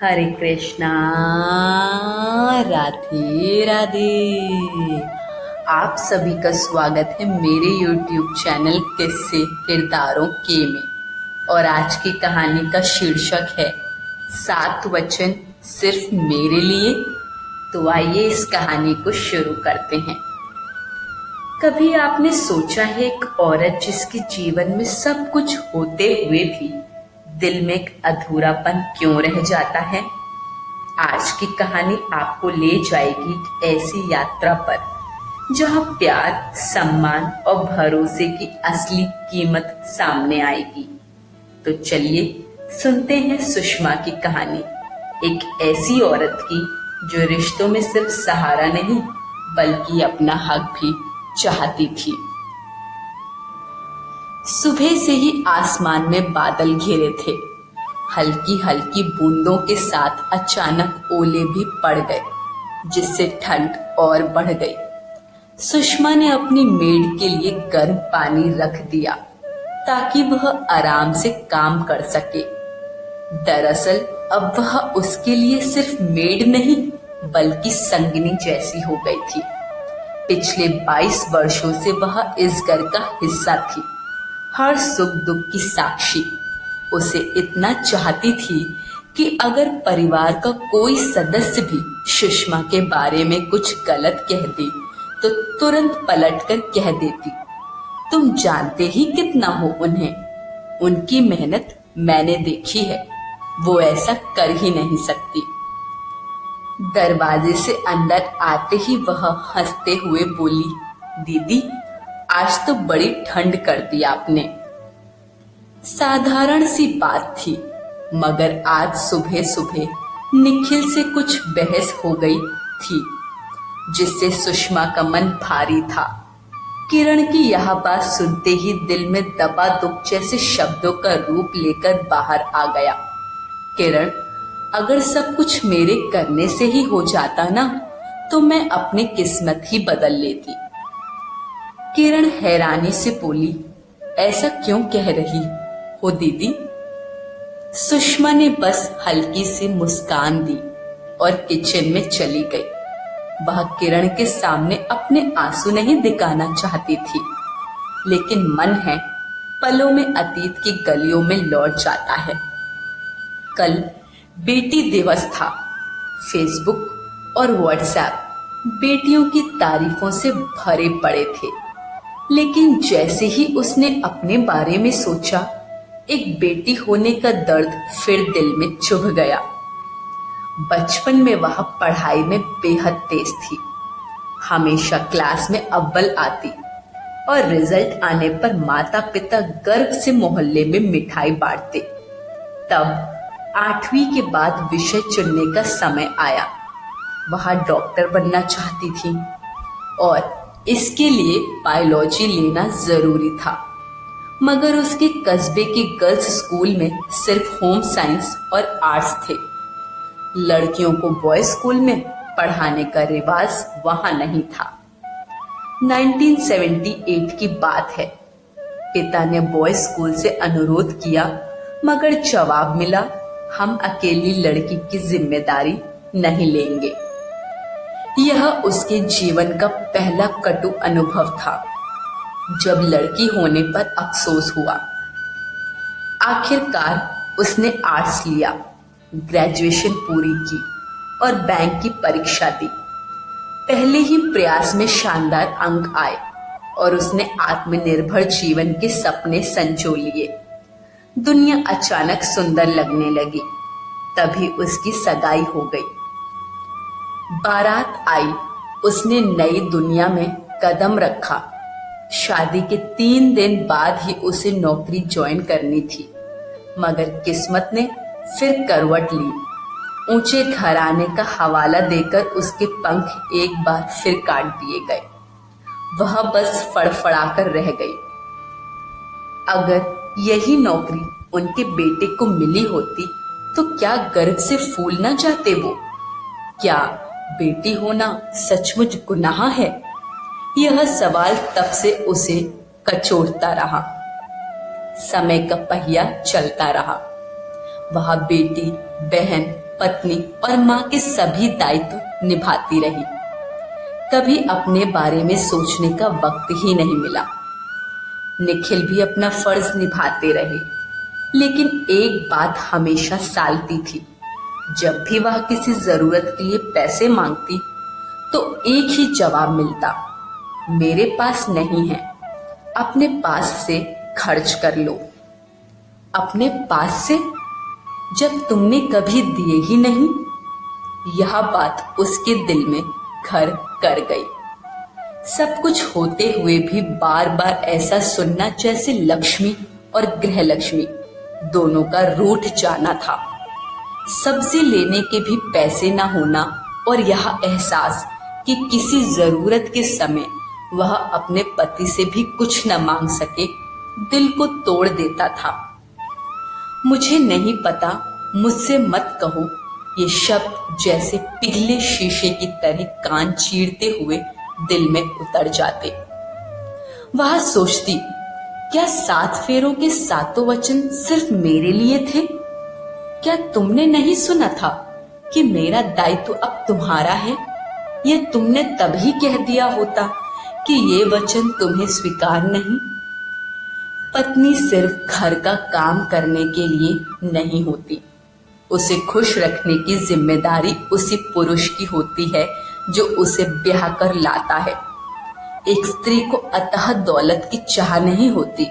हरे कृष्णा। राधे राधे। आप सभी का स्वागत है मेरे YouTube चैनल किस्से किरदारों के में। और आज की कहानी का शीर्षक है 7 वचन सिर्फ मेरे लिए। तो आइए इस कहानी को शुरू करते हैं। कभी आपने सोचा है एक औरत जिसके जीवन में सब कुछ होते हुए भी दिल में एक अधूरापन क्यों रह जाता है? आज की कहानी आपको ले जाएगी एक ऐसी यात्रा पर जहां प्यार, सम्मान और भरोसे की असली कीमत सामने आएगी। तो चलिए सुनते हैं सुषमा की कहानी, एक ऐसी औरत की जो रिश्तों में सिर्फ सहारा नहीं बल्कि अपना हक भी चाहती थी। सुबह से ही आसमान में बादल घिरे थे। हल्की हल्की बूंदों के साथ अचानक ओले भी पड़ गए, जिससे ठंड और बढ़ गई। सुषमा ने अपनी मेड के लिए गर्म पानी रख दिया ताकि वह आराम से काम कर सके। दरअसल अब वह उसके लिए सिर्फ मेड नहीं बल्कि संगिनी जैसी हो गई थी। पिछले 22 वर्षों से वह इस घर का हिस्सा थी, हर सुख दुख की साक्षी। उसे इतना चाहती थी कि अगर परिवार का कोई सदस्य भी सुषमा के बारे में कुछ गलत कह दे तो तुरंत पलटकर कह देती, तुम जानते ही कितना हो उन्हें, उनकी मेहनत मैंने देखी है, वो ऐसा कर ही नहीं सकती। दरवाजे से अंदर आते ही वह हंसते हुए बोली, दीदी आज तो बड़ी ठंड कर दी आपने। साधारण सी बात थी, मगर आज सुबह सुबह निखिल से कुछ बहस हो गई थी जिससे सुषमा का मन भारी था। किरण की यह बात सुनते ही दिल में दबा दुख जैसे शब्दों का रूप लेकर बाहर आ गया। किरण, अगर सब कुछ मेरे करने से ही हो जाता ना तो मैं अपनी किस्मत ही बदल लेती। किरण हैरानी से बोली, ऐसा क्यों कह रही हो दीदी? सुषमा ने बस हल्की सी मुस्कान दी और किचन में चली गई। वह किरण के सामने अपने आंसू नहीं दिखाना चाहती थी, लेकिन मन है पलों में अतीत की गलियों में लौट जाता है। कल बेटी दिवस था। फेसबुक और व्हाट्सएप बेटियों की तारीफों से भरे पड़े थे, लेकिन जैसे ही उसने अपने बारे में सोचा, एक बेटी होने का दर्द फिर दिल में चुभ गया। बचपन में वह पढ़ाई में बेहद तेज थी, हमेशा क्लास में अव्वल आती और रिजल्ट आने पर माता पिता गर्व से मोहल्ले में मिठाई बांटते। तब 8वीं के बाद विषय चुनने का समय आया। वह डॉक्टर बनना चाहती थी और इसके लिए बायोलॉजी लेना जरूरी था, मगर उसके कस्बे के गर्ल्स स्कूल में सिर्फ होम साइंस और आर्ट्स थे। लड़कियों को बॉयज स्कूल में पढ़ाने का रिवाज वहां नहीं था। 1978 की बात है। पिता ने बॉयज स्कूल से अनुरोध किया, मगर जवाब मिला, हम अकेली लड़की की जिम्मेदारी नहीं लेंगे। यह उसके जीवन का पहला कटु अनुभव था, जब लड़की होने पर अफसोस हुआ। आखिरकार उसने आर्ट्स लिया, ग्रेजुएशन पूरी की और बैंक की परीक्षा दी। पहले ही प्रयास में शानदार अंक आए और उसने आत्मनिर्भर जीवन के सपने संजो लिए। दुनिया अचानक सुंदर लगने लगी। तभी उसकी सगाई हो गई। बारात आई, उसने नई दुनिया में कदम रखा। शादी के 3 दिन बाद ही उसे नौकरी ज्वाइन करनी थी, मगर किस्मत ने फिर करवट ली। ऊंचे घराने का हवाला देकर उसके पंख एक बार फिर काट दिए गए। वह बस फड़फड़ाकर रह गई। अगर यही नौकरी उनके बेटे को मिली होती तो क्या गर्व से फूल न जाते वो? क्या बेटी होना सचमुच गुनाह है? यह सवाल तब से उसे कचोटता रहा। समय का पहिया चलता रहा। वह बेटी, बहन, पत्नी और माँ के सभी दायित्व निभाती रही। कभी अपने बारे में सोचने का वक्त ही नहीं मिला। निखिल भी अपना फर्ज निभाते रहे, लेकिन एक बात हमेशा सालती थी। जब भी वह किसी जरूरत के लिए पैसे मांगती तो एक ही जवाब मिलता, मेरे पास नहीं है, अपने पास से खर्च कर लो। अपने पास से, जब तुमने कभी दिए ही नहीं। यह बात उसके दिल में घर कर गई। सब कुछ होते हुए भी बार बार ऐसा सुनना जैसे लक्ष्मी और गृहलक्ष्मी दोनों का रूठ जाना था। सब्जी लेने के भी पैसे ना होना और यह एहसास कि किसी जरूरत के समय वह अपने पति से भी कुछ न मांग सके, दिल को तोड़ देता था। मुझे नहीं पता, मुझसे मत कहो, ये शब्द जैसे पिघले शीशे की तरह कान चीरते हुए दिल में उतर जाते। वह सोचती, क्या 7 फेरों के 7 वचन सिर्फ मेरे लिए थे? क्या तुमने नहीं सुना था कि मेरा दायित्व अब तुम्हारा है? ये तुमने तभी कह दिया होता कि ये वचन तुम्हें स्वीकार नहीं। पत्नी सिर्फ घर का काम करने के लिए नहीं होती, उसे खुश रखने की जिम्मेदारी उसी पुरुष की होती है जो उसे ब्याह कर लाता है। एक स्त्री को अतः दौलत की चाह नहीं होती,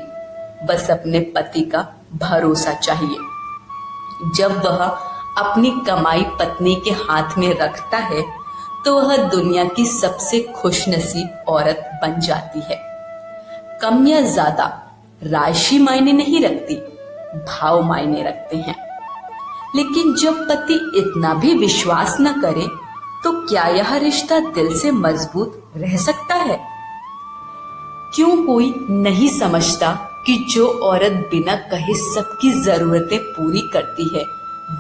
बस अपने पति का भरोसा चाहिए। जब वह अपनी कमाई पत्नी के हाथ में रखता है तो वह दुनिया की सबसे खुशनसीब औरत बन जाती है। कम या ज्यादा राशि मायने नहीं रखती, भाव मायने रखते हैं। लेकिन जब पति इतना भी विश्वास न करे तो क्या यह रिश्ता दिल से मजबूत रह सकता है? क्यों कोई नहीं समझता कि जो औरत बिना कहे सबकी जरूरतें पूरी करती है,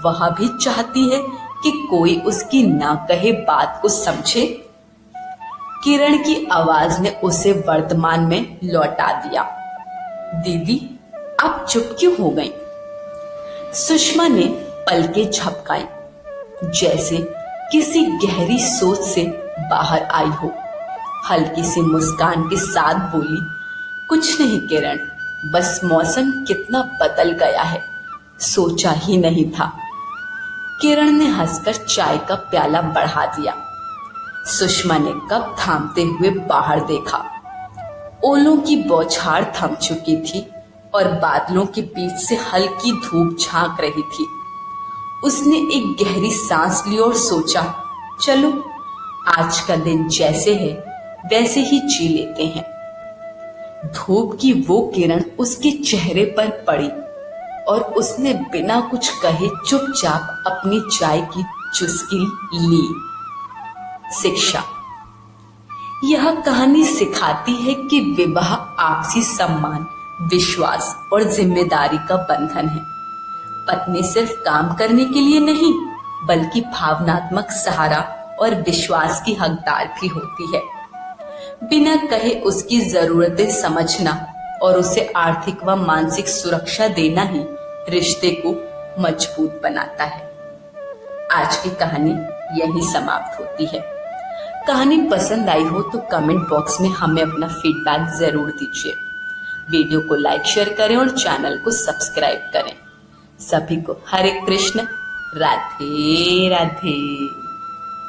वह भी चाहती है कि कोई उसकी ना कहे बात को समझे। किरण की आवाज ने उसे वर्तमान में लौटा दिया। दीदी, आप चुप क्यों हो गई? सुषमा ने पलकें झपकाई, जैसे किसी गहरी सोच से बाहर आई हो। हल्की सी मुस्कान के साथ बोली, कुछ नहीं किरण, बस मौसम कितना बदल गया है, सोचा ही नहीं था। किरण ने हंसकर चाय का प्याला बढ़ा दिया। सुषमा ने कप थामते हुए बाहर देखा। ओलों की बौछार थम चुकी थी और बादलों के बीच से हल्की धूप झांक रही थी। उसने एक गहरी सांस ली और सोचा, चलो आज का दिन जैसे है वैसे ही जी लेते हैं। धूप की वो किरण उसके चेहरे पर पड़ी और उसने बिना कुछ कहे चुपचाप अपनी चाय की चुस्की ली। शिक्षा। यह कहानी सिखाती है कि विवाह आपसी सम्मान, विश्वास और जिम्मेदारी का बंधन है। पत्नी सिर्फ काम करने के लिए नहीं, बल्कि भावनात्मक सहारा और विश्वास की हकदार भी होती है। बिना कहे उसकी जरूरतें समझना और उसे आर्थिक व मानसिक सुरक्षा देना ही रिश्ते को मजबूत बनाता है। आज की कहानी यहीं समाप्त होती है। कहानी पसंद आई हो तो कमेंट बॉक्स में हमें अपना फीडबैक जरूर दीजिए। वीडियो को लाइक शेयर करें और चैनल को सब्सक्राइब करें। सभी को हरे कृष्ण, राधे राधे।